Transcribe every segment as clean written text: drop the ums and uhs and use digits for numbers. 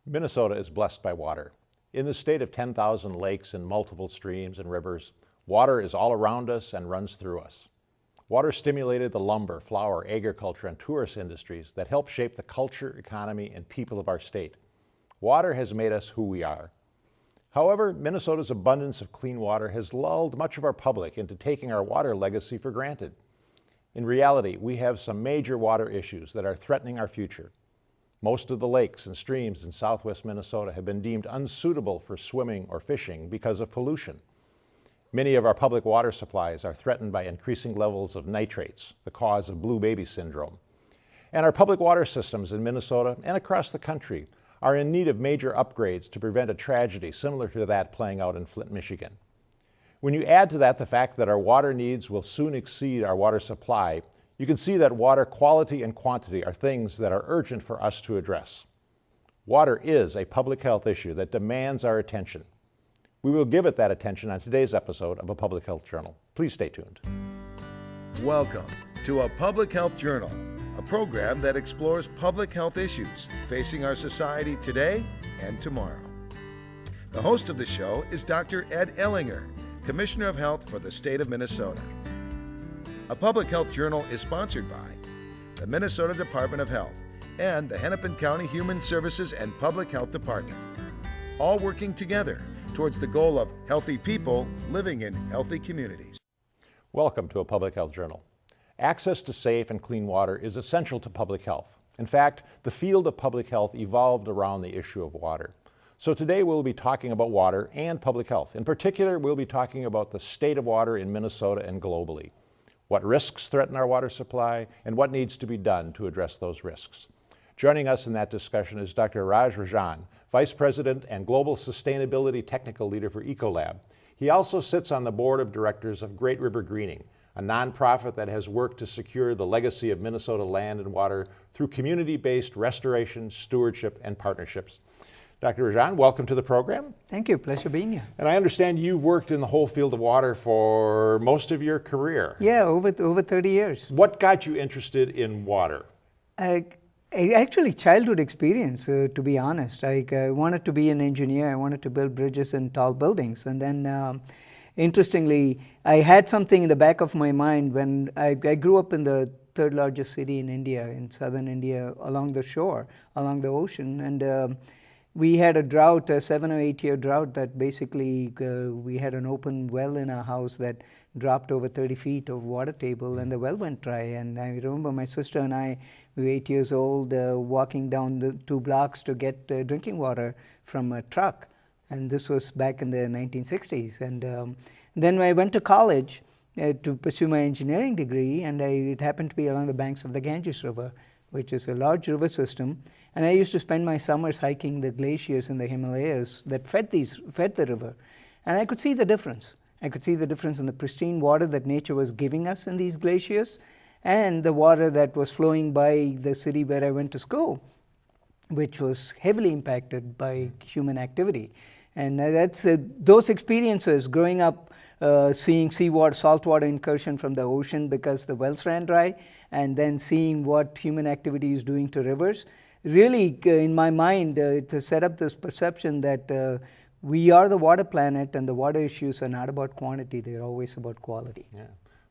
Minnesota is blessed by water. In the state of 10,000 lakes and multiple streams and rivers, water is all around us and runs through us. Water stimulated the lumber, flower, agriculture, and tourist industries that help shape the culture, economy, and people of our state. Water has made us who we are. However, Minnesota's abundance of clean water has lulled much of our public into taking our water legacy for granted. In reality, we have some major water issues that are threatening our future. Most of the lakes and streams in southwest Minnesota have been deemed unsuitable for swimming or fishing because of pollution. Many of our public water supplies are threatened by increasing levels of nitrates, the cause of blue baby syndrome. And our public water systems in Minnesota and across the country are in need of major upgrades to prevent a tragedy similar to that playing out in Flint, Michigan. When you add to that the fact that our water needs will soon exceed our water supply, you can see that water quality and quantity are things that are urgent for us to address. Water is a public health issue that demands our attention. We will give it that attention on today's episode of A Public Health Journal. Please stay tuned. Welcome to A Public Health Journal, a program that explores public health issues facing our society today and tomorrow. The host of the show is Dr. Ed Ellinger, Commissioner of Health for the state of Minnesota. A Public Health Journal is sponsored by the Minnesota Department of Health and the Hennepin County Human Services and Public Health Department, all working together towards the goal of healthy people living in healthy communities. Welcome to A Public Health Journal. Access to safe and clean water is essential to public health. In fact, the field of public health evolved around the issue of water. So today we'll be talking about water and public health. In particular, we'll be talking about the state of water in Minnesota and globally, what risks threaten our water supply, and what needs to be done to address those risks. Joining us in that discussion is Dr. Raj Rajan, Vice President and Global Sustainability Technical Leader for Ecolab. He also sits on the board of directors of Great River Greening, a nonprofit that has worked to secure the legacy of Minnesota land and water through community-based restoration, stewardship, and partnerships. Dr. Rajan, welcome to the program. Thank you. Pleasure being here. And I understand you've worked in the whole field of water for most of your career. Yeah, over 30 years. What got you interested in water? Actually, childhood experience, to be honest. I wanted to be an engineer. I wanted to build bridges and tall buildings. And then, interestingly, I had something in the back of my mind when I grew up in the third largest city in India, in southern India, along the shore, along the ocean. And we had a drought, a 7 or 8 year drought that basically we had an open well in our house that dropped over 30 feet of water table and the well went dry. And I remember my sister and I, we were 8 years old, walking down the 2 blocks to get drinking water from a truck. And this was back in the 1960s. And then I went to college to pursue my engineering degree, and it happened to be along the banks of the Ganges River, which is a large river system. And I used to spend my summers hiking the glaciers in the Himalayas that fed the river. And I could see the difference. I could see the difference in the pristine water that nature was giving us in these glaciers and the water that was flowing by the city where I went to school, which was heavily impacted by human activity. And that's those experiences growing up, seeing seawater, saltwater incursion from the ocean because the wells ran dry, and then seeing what human activity is doing to rivers. Really, in my mind, to set up this perception that we are the water planet and the water issues are not about quantity, they're always about quality. Yeah.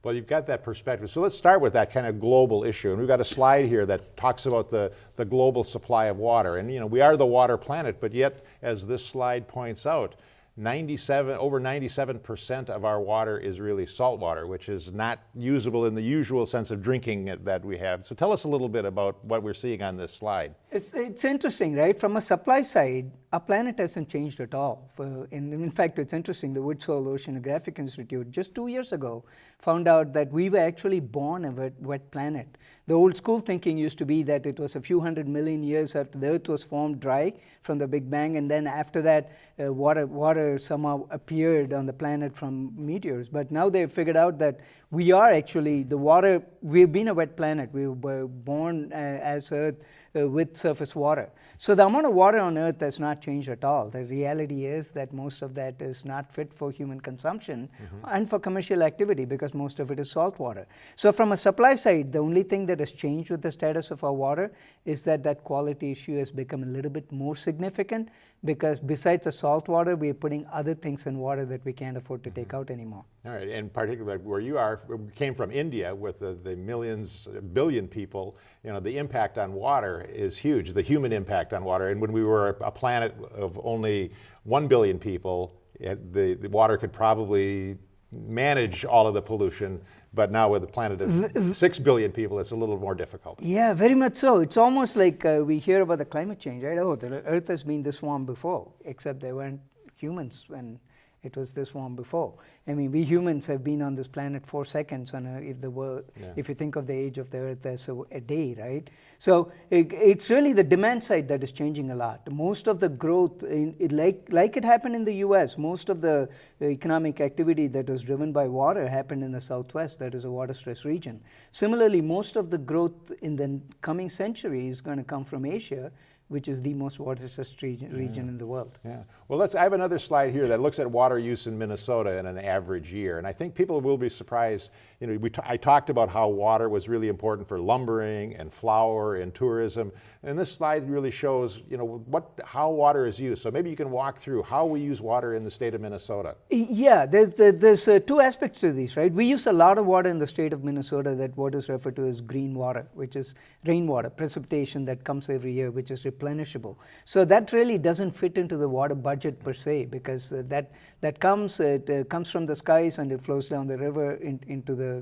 Well, you've got that perspective. So let's start with that kind of global issue. And we've got a slide here that talks about the global supply of water. And, you know, we are the water planet, but yet, as this slide points out, over 97% of our water is really salt water, which is not usable in the usual sense of drinking that we have. So tell us a little bit about what we're seeing on this slide. It's interesting, right? From a supply side, our planet hasn't changed at all. In fact, it's interesting, the Woods Hole Oceanographic Institute just 2 years ago found out that we were actually born a wet planet. The old school thinking used to be that it was a few 100 million years after the Earth was formed dry from the Big Bang, and then after that, water somehow appeared on the planet from meteors. But now they've figured out that we are actually the water. We've been a wet planet. We were born as Earth with surface water. So the amount of water on Earth has not changed at all. The reality is that most of that is not fit for human consumption and for commercial activity, because most of it is salt water. So from a supply side, the only thing that has changed with the status of our water is that that quality issue has become a little bit more significant, because besides the salt water, we are putting other things in water that we can't afford to take out anymore. All right, and particularly where you are, we came from India with the millions, billion people, you know, the impact on water is huge, the human impact on water. And when we were a planet of only 1 billion people, the water could probably manage all of the pollution. But now with a planet of 6 billion people, it's a little more difficult. Yeah, very much so. It's almost like we hear about the climate change, right? Oh, the Earth has been this warm before, except there weren't humans when it was this warm before. I mean, we humans have been on this planet 4 seconds, and if you think of the age of the Earth as a day, right? So it's really the demand side that is changing a lot. Most of the growth, like it happened in the US, most of the economic activity that was driven by water happened in the Southwest, that is a water-stressed region. Similarly, most of the growth in the coming century is going to come from Asia, which is the most water-stressed region in the world. Yeah. Well, I have another slide here that looks at water use in Minnesota in an average year, and I think people will be surprised. You know, I talked about how water was really important for lumbering and flour and tourism, and this slide really shows, you know, how water is used. So maybe you can walk through how we use water in the state of Minnesota. Yeah, there's two aspects to these, right? We use a lot of water in the state of Minnesota, that what is referred to as green water, which is rainwater, precipitation that comes every year, which is replenishable. So that really doesn't fit into the water budget per se, because that comes from the skies and it flows down the river into the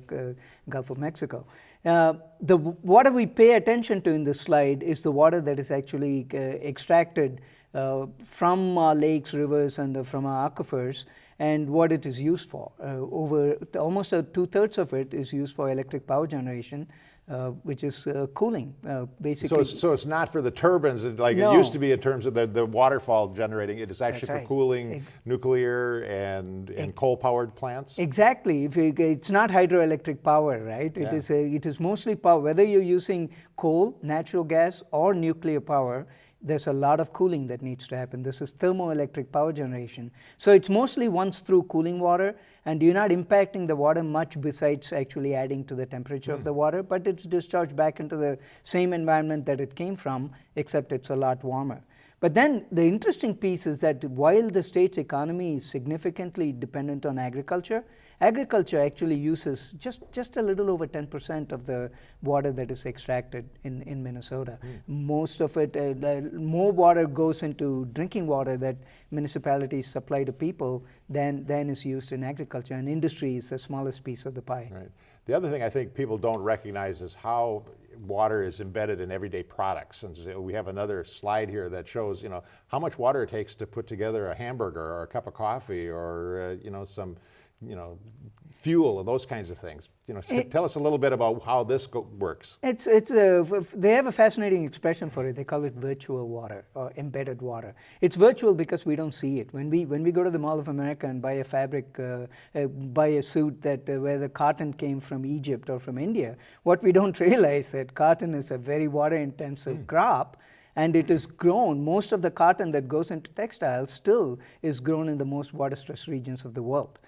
Gulf of Mexico. The water we pay attention to in this slide is the water that is actually extracted from our lakes, rivers, and from our aquifers, and what it is used for. Over almost 2/3 of it is used for electric power generation, which is cooling, basically. So it's not for the turbines like it used to be in terms of the waterfall generating. It is actually for cooling nuclear and coal-powered plants? Exactly. It's not hydroelectric power, right? Yeah. It is mostly power. Whether you're using coal, natural gas, or nuclear power, there's a lot of cooling that needs to happen. This is thermoelectric power generation. So it's mostly once through cooling water, and you're not impacting the water much besides actually adding to the temperature of the water, but it's discharged back into the same environment that it came from, except it's a lot warmer. But then the interesting piece is that while the state's economy is significantly dependent on agriculture, agriculture actually uses just a little over 10% of the water that is extracted in Minnesota. Most of it, more water goes into drinking water that municipalities supply to people than is used in agriculture, and industry is the smallest piece of the pie. Right. The other thing I think people don't recognize is how water is embedded in everyday products. And so we have another slide here that shows, you know, how much water it takes to put together a hamburger or a cup of coffee or, you know, some, you know, fuel and those kinds of things. You know, tell us a little bit about how this works. They have a fascinating expression for it. They call it virtual water or embedded water. It's virtual because we don't see it. When we go to the Mall of America and buy a fabric, buy a suit that where the cotton came from Egypt or from India, what we don't realize that cotton is a very water-intensive crop. And it is grown, most of the cotton that goes into textiles still is grown in the most water-stressed regions of the world.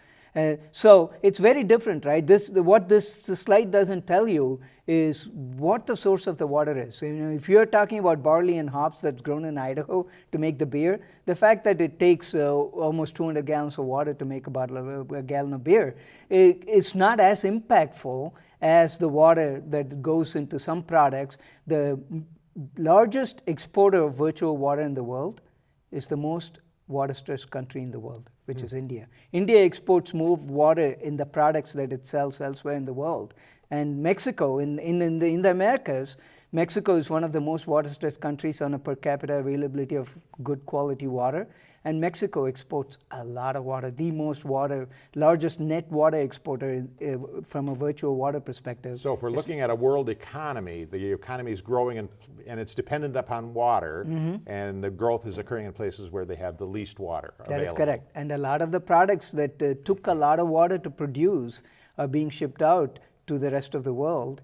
So it's very different, right? What this slide doesn't tell you is what the source of the water is. So, you know, if you're talking about barley and hops that's grown in Idaho to make the beer, the fact that it takes almost 200 gallons of water to make a gallon of beer, it's not as impactful as the water that goes into some products. The largest exporter of virtual water in the world is the most water-stressed country in the world, which is India. India exports more water in the products that it sells elsewhere in the world. And Mexico, in the Americas, Mexico is one of the most water-stressed countries on a per capita availability of good quality water. And Mexico exports a lot of water, the largest net water exporter from a virtual water perspective. So if we're looking at a world economy, the economy is growing and it's dependent upon water, and the growth is occurring in places where they have the least water available. That is correct. And a lot of the products that took a lot of water to produce are being shipped out to the rest of the world.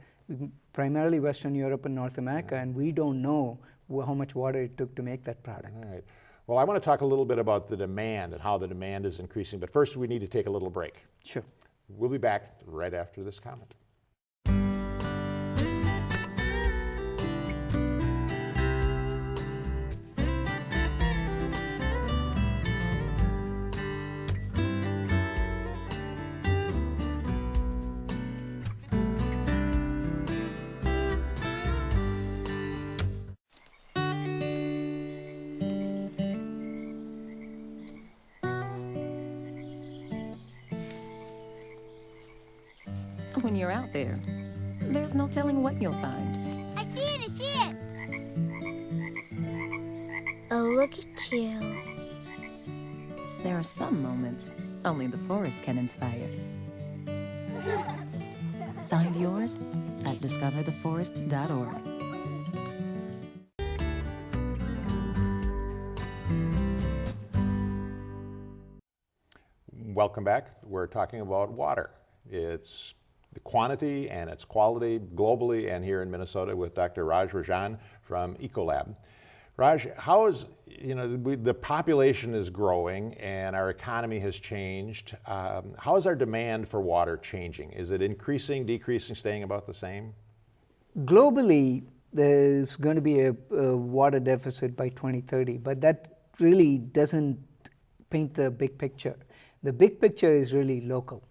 primarily Western Europe and North America, and we don't know how much water it took to make that product. All right. Well, I want to talk a little bit about the demand and how the demand is increasing, but first we need to take a little break. Sure. We'll be back right after this comment. When you're out there, there's no telling what you'll find. I see it, I see it! Oh, look at you. There are some moments only the forest can inspire. Find yours at discovertheforest.org. Welcome back. We're talking about water. It's the quantity and its quality globally and here in Minnesota with Dr. Raj Rajan from Ecolab. Raj, how is, the population is growing and our economy has changed. How is our demand for water changing? Is it increasing, decreasing, staying about the same? Globally, there's going to be a water deficit by 2030, but that really doesn't paint the big picture. The big picture is really local.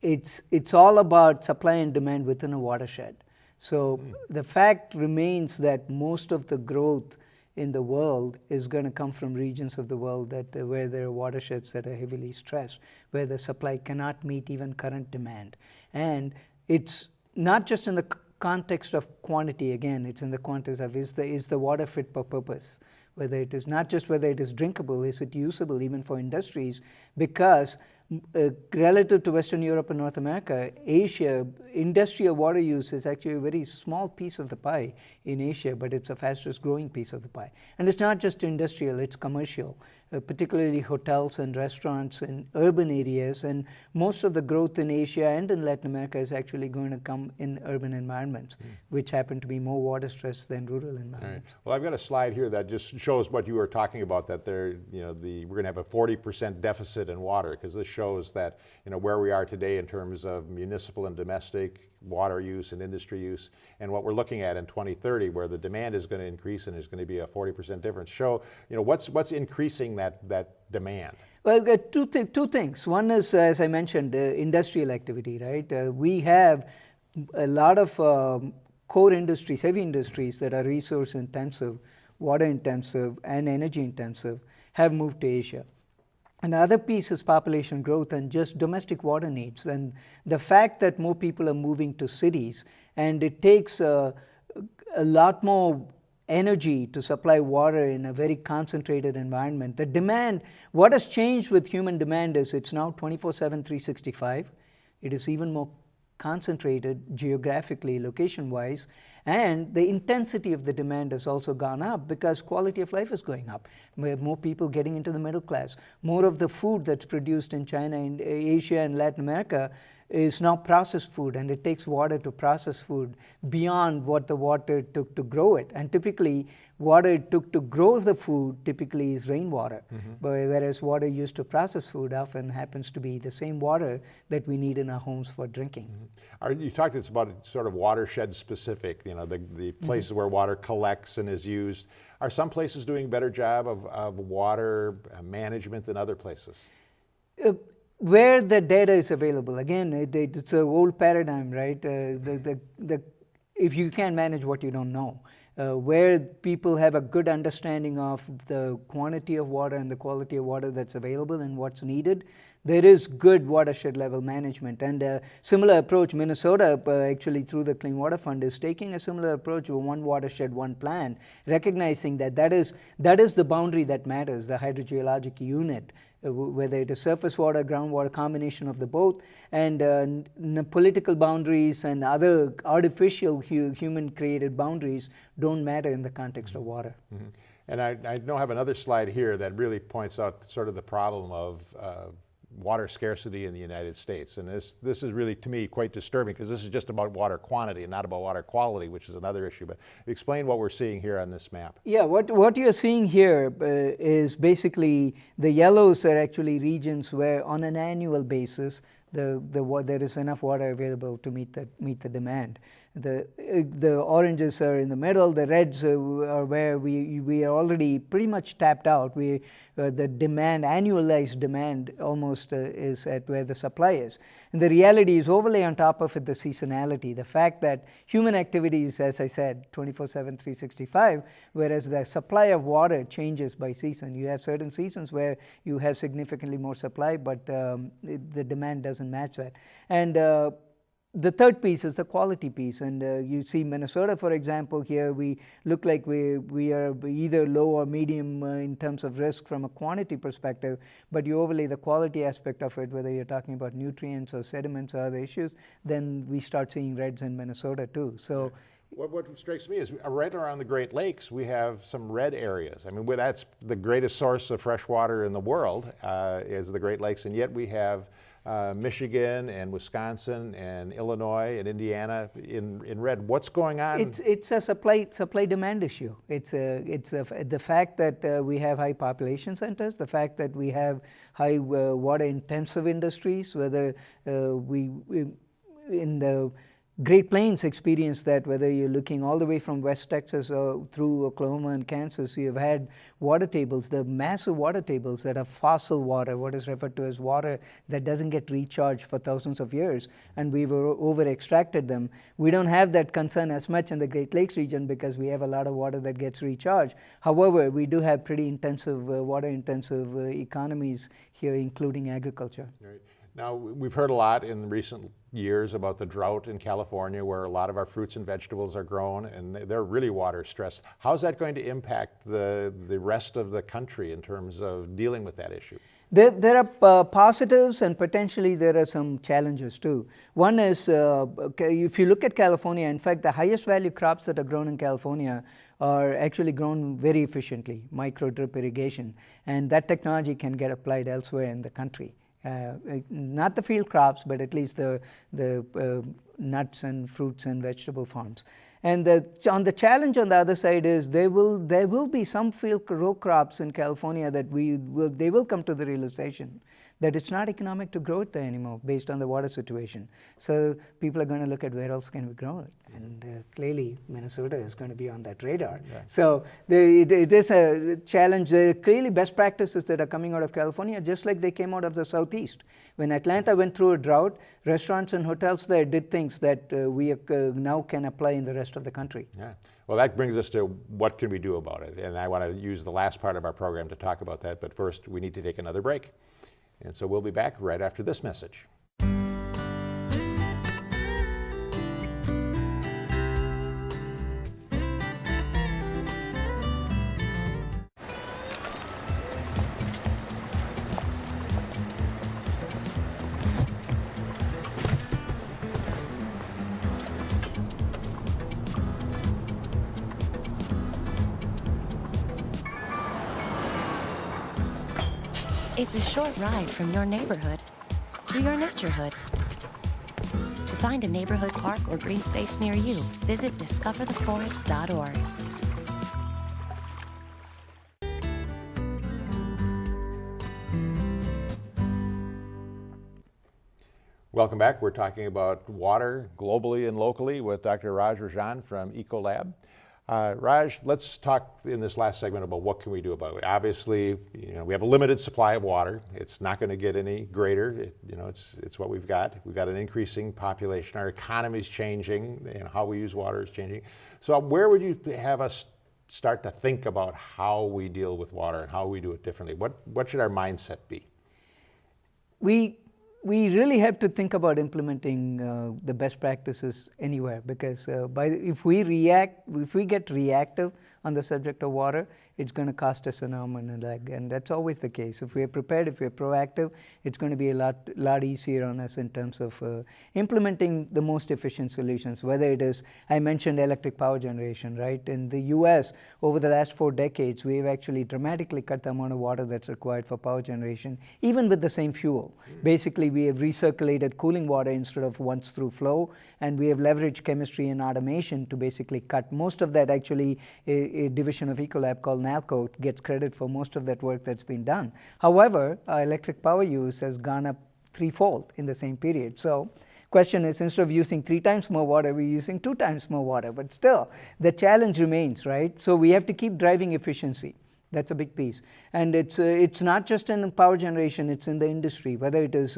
It's all about supply and demand within a watershed. So the fact remains that most of the growth in the world is going to come from regions of the world that where there are watersheds that are heavily stressed, where the supply cannot meet even current demand. And it's not just in the context of quantity, again, it's in the context of is the water fit for purpose? Whether it is not just whether it is drinkable, is it usable even for industries? Because relative to Western Europe and North America, Asia, industrial water use is actually a very small piece of the pie in Asia, but it's the fastest growing piece of the pie. And it's not just industrial, it's commercial, particularly hotels and restaurants in urban areas. And most of the growth in Asia and in Latin America is actually going to come in urban environments, which happen to be more water stressed than rural environments. All right. Well, I've got a slide here that just shows what you were talking about, that we're going to have a 40% deficit in water, because this shows that where we are today in terms of municipal and domestic water use and industry use, and what we're looking at in 2030, where the demand is going to increase and there's going to be a 40% difference. Show what's increasing that demand. Well, two things. One is, as I mentioned, industrial activity, right? We have a lot of core industries, heavy industries that are resource intensive, water intensive, and energy intensive have moved to Asia. And the other piece is population growth and just domestic water needs. And the fact that more people are moving to cities, and it takes a lot more energy to supply water in a very concentrated environment. The demand, what has changed with human demand is it's now 24/7, 365. It is even more concentrated geographically, location-wise, and the intensity of the demand has also gone up because quality of life is going up. We have more people getting into the middle class. More of the food that's produced in China and Asia and Latin America is now processed food, and it takes water to process food beyond what the water took to grow it. And typically, water it took to grow the food typically is rainwater, whereas water used to process food often happens to be the same water that we need in our homes for drinking. You talked about sort of watershed specific, the places where water collects and is used. Are some places doing a better job of water management than other places? Where the data is available, again, it's an old paradigm, right? If you can't manage what you don't know, where people have a good understanding of the quantity of water and the quality of water that's available and what's needed, there is good watershed level management. And a similar approach, Minnesota actually through the Clean Water Fund is taking a similar approach with one watershed, one plan, recognizing that is the boundary that matters, the hydrogeologic unit, whether it is surface water, groundwater, combination of the both, and political boundaries and other artificial human-created boundaries don't matter in the context of water. And I now have another slide here that really points out sort of the problem of water scarcity in the United States. And this is really, to me, quite disturbing because this is just about water quantity and not about water quality, which is another issue. But explain what we're seseeing here on this map. Yeah, what you're seeing here is basically the yellows are actually regions where on an annual basis there is enough water available to meet the demand. The oranges are in the middle. The reds are where we are already pretty much tapped out. The demand, annualized demand, almost is at where the supply is. And the reality is overlay on top of it the seasonality, the fact that human activity is, as I said, 24/7, 365, whereas the supply of water changes by season. You have certain seasons where you have significantly more supply, but the demand doesn't match that. And the third piece is the quality piece, and you see Minnesota, for example, here we look like we are either low or medium in terms of risk from a quantity perspective, but you overlay the quality aspect of it, whether you're talking about nutrients or sediments or other issues, then we start seeing reds in Minnesota too. So. What strikes me is right around the Great Lakes, we have some red areas. I mean, that's the greatest source of fresh water in the world is the Great Lakes, and yet we have Michigan and Wisconsin and Illinois and Indiana in red. What's going on? It's a supply demand issue. It's the fact that we have high population centers, the fact that we have high water intensive industries, whether we in the Great Plains experience that, whether you're looking all the way from West Texas through Oklahoma and Kansas, you have had water tables, the massive water tables that are fossil water, what is referred to as water that doesn't get recharged for thousands of years, and we've over-extracted them. We don't have that concern as much in the Great Lakes region because we have a lot of water that gets recharged. However, we do have pretty intensive, water-intensive economies here, including agriculture. Right. Now, we've heard a lot in recent years about the drought in California where a lot of our fruits and vegetables are grown and they're really water stressed. How's that going to impact the rest of the country in terms of dealing with that issue? There are positives and potentially there are some challenges too. One is, if you look at California, in fact, the highest value crops that are grown in California are actually grown very efficiently, micro drip irrigation, and that technology can get applied elsewhere in the country. Not the field crops, but at least the nuts and fruits and vegetable farms. And on the challenge on the other side is there will be some field row crops in California that they will come to the realization that it's not economic to grow it there anymore based on the water situation. So people are going to look at where else can we grow it, and clearly Minnesota is going to be on that radar. Yeah. So it is a challenge. There are clearly best practices that are coming out of California, just like they came out of the Southeast. When Atlanta went through a drought, restaurants and hotels there did things that we now can apply in the rest of the country. Yeah. Well, that brings us to what can we do about it, and I want to use the last part of our program to talk about that, but first we need to take another break. And so we'll be back right after this message. It's a short ride from your neighborhood to your naturehood. To find a neighborhood park or green space near you, visit discovertheforest.org. Welcome back. We're talking about water globally and locally with Dr. Raj Rajan from Ecolab. Raj, let's talk in this last segment about what can we do about it. Obviously, we have a limited supply of water. It's not going to get any greater. It's what we've got. We've got an increasing population. Our economy is changing, and how we use water is changing. So where would you have us start to think about how we deal with water and how we do it differently? What should our mindset be? We really have to think about implementing the best practices anywhere, because if we get reactive on the subject of water, it's going to cost us an arm and a leg. And that's always the case. If we're prepared, if we're proactive, it's going to be a lot easier on us in terms of implementing the most efficient solutions, whether it is, I mentioned electric power generation, right? In the US, over the last 4 decades, we've actually dramatically cut the amount of water that's required for power generation, even with the same fuel. Basically, we have recirculated cooling water instead of once through flow, and we have leveraged chemistry and automation to basically cut most of that. Actually, a division of Ecolab called NALCO gets credit for most of that work that's been done. However, our electric power use has gone up 3-fold in the same period. So question is, instead of using 3 times more water, we're using 2 times more water. But still, the challenge remains, right? So we have to keep driving efficiency. That's a big piece. And it's not just in power generation, it's in the industry, whether it is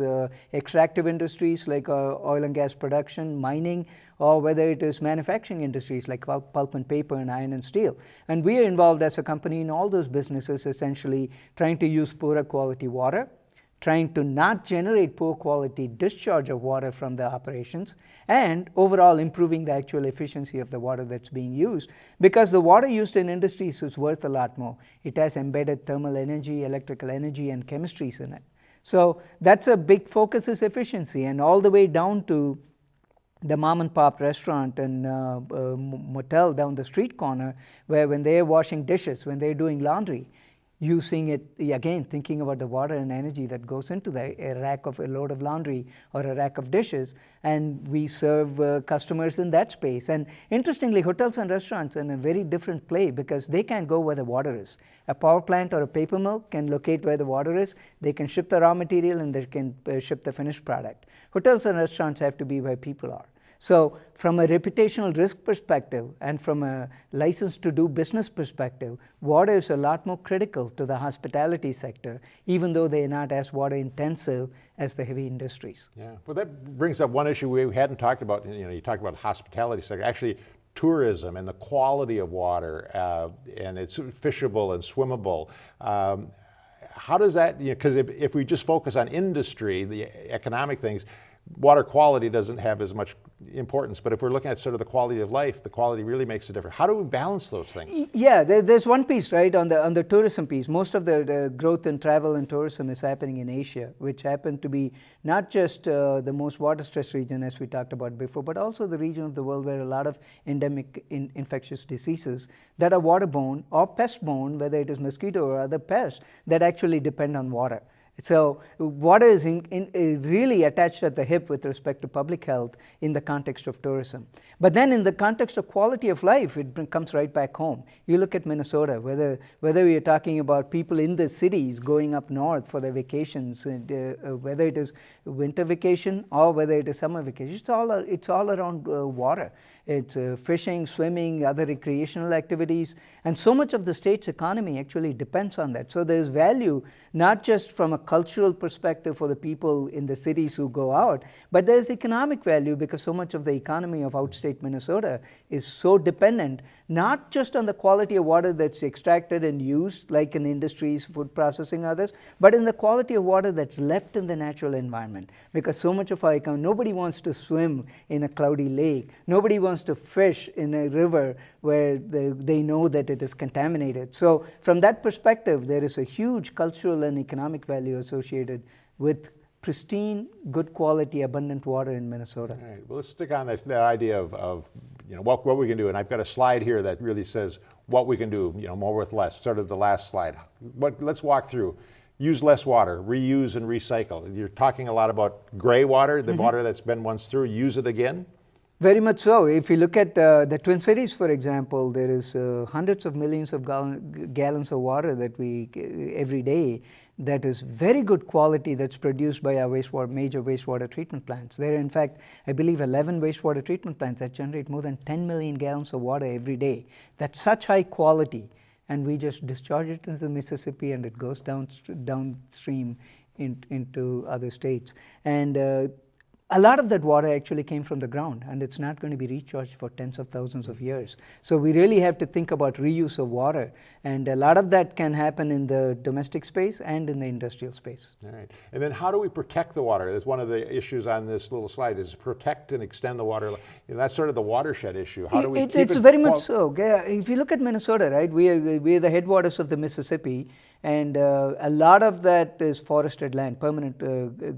extractive industries like oil and gas production, mining, or whether it is manufacturing industries like pulp and paper and iron and steel. And we are involved as a company in all those businesses, essentially trying to use poorer quality water, trying to not generate poor quality discharge of water from the operations, and overall improving the actual efficiency of the water that's being used, because the water used in industries is worth a lot more. It has embedded thermal energy, electrical energy, and chemistries in it. So that's a big focus, is efficiency, and all the way down to the mom and pop restaurant and motel down the street corner, where when they're washing dishes, when they're doing laundry, using it, again, thinking about the water and energy that goes into a rack of a load of laundry or a rack of dishes, and we serve customers in that space. And interestingly, hotels and restaurants are in a very different play, because they can't go where the water is. A power plant or a paper mill can locate where the water is. They can ship the raw material, and they can ship the finished product. Hotels and restaurants have to be where people are. So from a reputational risk perspective and from a license to do business perspective, water is a lot more critical to the hospitality sector, even though they are not as water intensive as the heavy industries. Yeah, well, that brings up one issue we hadn't talked about. You talked about hospitality sector. Actually, tourism and the quality of water, and it's fishable and swimmable. How does that, because if we just focus on industry, the economic things, water quality doesn't have as much importance, but if we're looking at sort of the quality of life, the quality really makes a difference. How do we balance those things? Yeah, there's one piece, right, on the tourism piece. Most of the growth in travel and tourism is happening in Asia, which happen to be not just the most water-stressed region, as we talked about before, but also the region of the world where a lot of endemic infectious diseases that are waterborne or pest-borne, whether it is mosquito or other pests, that actually depend on water. So water is really attached at the hip with respect to public health in the context of tourism. But then in the context of quality of life, it comes right back home. You look at Minnesota, whether we are talking about people in the cities going up north for their vacations, whether it is winter vacation or whether it is summer vacation, it's all around water. It's fishing, swimming, other recreational activities, and so much of the state's economy actually depends on that. So there's value not just from a cultural perspective for the people in the cities who go out, but there's economic value because so much of the economy of outstate Minnesota is so dependent not just on the quality of water that's extracted and used like in industries, food processing, others, but in the quality of water that's left in the natural environment. Because so much of our economy, nobody wants to swim in a cloudy lake, nobody wants to fish in a river where they know that it is contaminated. So from that perspective, there is a huge cultural and economic value associated with pristine, good quality, abundant water in Minnesota. All right. Well, let's stick on that idea of what we can do. And I've got a slide here that really says what we can do, more with less, sort of the last slide. Let's walk through. Use less water, reuse and recycle. You're talking a lot about gray water, the water that's been once through, use it again? Very much so. If you look at the Twin Cities, for example, there is hundreds of millions of gallons of water that every day that is very good quality that's produced by our major wastewater treatment plants. There are, in fact, I believe 11 wastewater treatment plants that generate more than 10 million gallons of water every day. That's such high quality, and we just discharge it into the Mississippi, and it goes downstream into other states. And a lot of that water actually came from the ground, and it's not going to be recharged for tens of thousands of years. So we really have to think about reuse of water, and a lot of that can happen in the domestic space and in the industrial space. All right. And then how do we protect the water? That's one of the issues on this little slide, is protect and extend the water. And that's sort of the watershed issue. How do we keep it's it very much so. If you look at Minnesota, right, we are the headwaters of the Mississippi, and a lot of that is forested land, permanent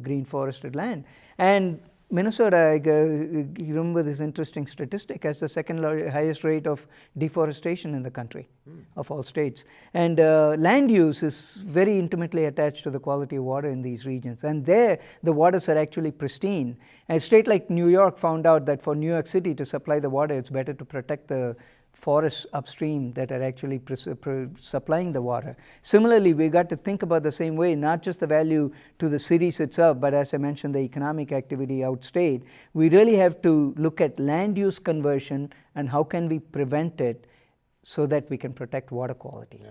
green forested land. And Minnesota, you remember this interesting statistic, has the second highest rate of deforestation in the country of all states. And land use is very intimately attached to the quality of water in these regions. And there, the waters are actually pristine. A state like New York found out that for New York City to supply the water, it's better to protect the forests upstream that are actually supplying the water. Similarly, we got to think about the same way, not just the value to the cities itself, but as I mentioned, the economic activity outstate. We really have to look at land use conversion and how can we prevent it so that we can protect water quality. Yeah.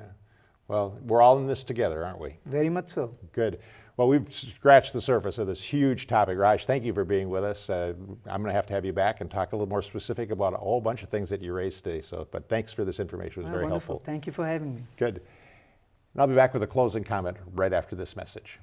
Well, we're all in this together, aren't we? Very much so. Good. Well, we've scratched the surface of this huge topic. Raj, thank you for being with us. I'm going to have you back and talk a little more specific about a whole bunch of things that you raised today. But thanks for this information. It was very wonderful. helpful. Thank you for having me. Good. And I'll be back with a closing comment right after this message.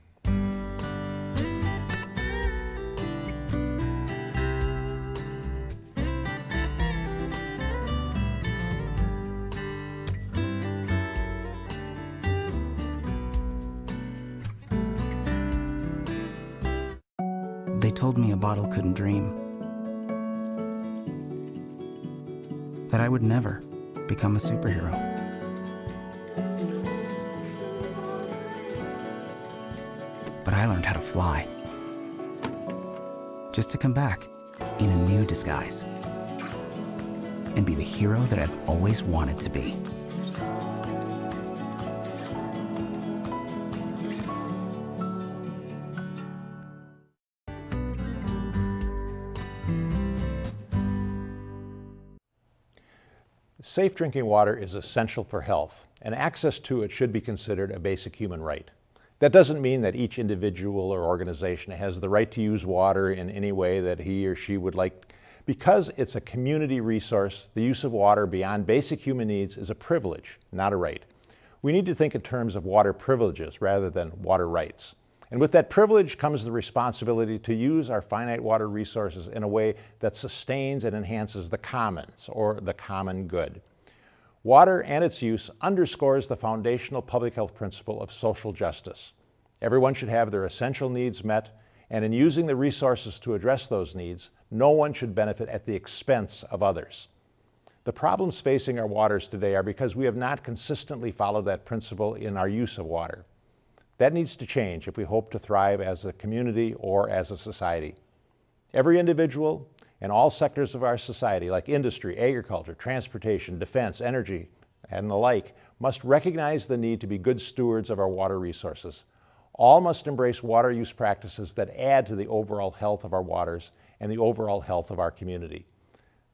They told me a bottle couldn't dream, that I would never become a superhero. But I learned how to fly, just to come back in a new disguise and be the hero that I've always wanted to be. Safe drinking water is essential for health, and access to it should be considered a basic human right. That doesn't mean that each individual or organization has the right to use water in any way that he or she would like. Because it's a community resource, the use of water beyond basic human needs is a privilege, not a right. We need to think in terms of water privileges rather than water rights. And with that privilege comes the responsibility to use our finite water resources in a way that sustains and enhances the commons, or the common good. Water and its use underscores the foundational public health principle of social justice. Everyone should have their essential needs met, and in using the resources to address those needs, no one should benefit at the expense of others. The problems facing our waters today are because we have not consistently followed that principle in our use of water. That needs to change if we hope to thrive as a community or as a society. Every individual and all sectors of our society, like industry, agriculture, transportation, defense, energy, and the like, must recognize the need to be good stewards of our water resources. All must embrace water use practices that add to the overall health of our waters and the overall health of our community.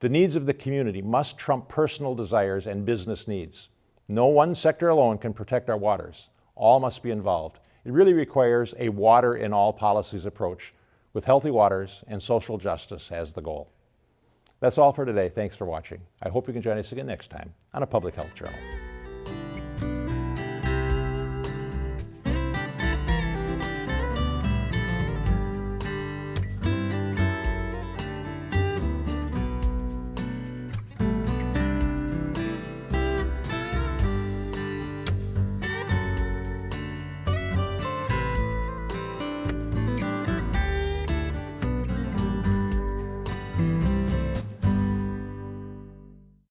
The needs of the community must trump personal desires and business needs. No one sector alone can protect our waters. All must be involved. It really requires a water in all policies approach with healthy waters and social justice as the goal. That's all for today. Thanks for watching. I hope you can join us again next time on A Public Health Journal.